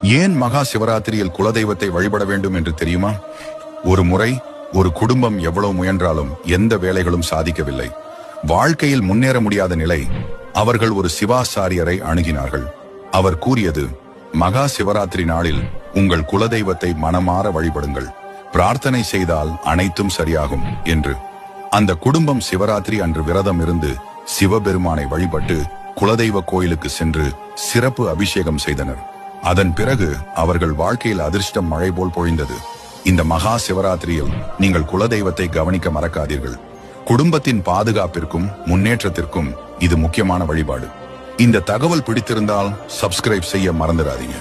ஏன் மகா சிவராத்திரியில் குலதெய்வத்தை வழிபட வேண்டும் என்று தெரியுமா? ஒரு முறை ஒரு குடும்பம் எவ்வளவு முயன்றாலும் எந்த வேலைகளும் சாதிக்கவில்லை. வாழ்க்கையில் முன்னேற முடியாத நிலை. அவர்கள் ஒரு சிவாச்சாரியரை அணுகினார்கள். அவர் கூறியது, மகா சிவராத்திரி நாளில் உங்கள் குலதெய்வத்தை மனமாற வழிபடுங்கள், பிரார்த்தனை செய்தால் அனைத்தும் சரியாகும் என்று. அந்த குடும்பம் சிவராத்திரி அன்று விரதம் இருந்து சிவபெருமானை வழிபட்டு குலதெய்வ கோயிலுக்கு சென்று சிறப்பு அபிஷேகம் செய்தனர். அதன் பிறகு அவர்கள் வாழ்க்கையில் அதிர்ஷ்டம் மழை போல் பொழிந்தது. இந்த மகா சிவராத்திரியில் நீங்கள் குலதெய்வத்தை கவனிக்க மறக்காதீர்கள். குடும்பத்தின் பாதுகாப்பிற்கும் முன்னேற்றத்திற்கும் இது முக்கியமான வழிபாடு. இந்த தகவல் பிடித்திருந்தால் சப்ஸ்கிரைப் செய்ய மறந்துடாதீங்க.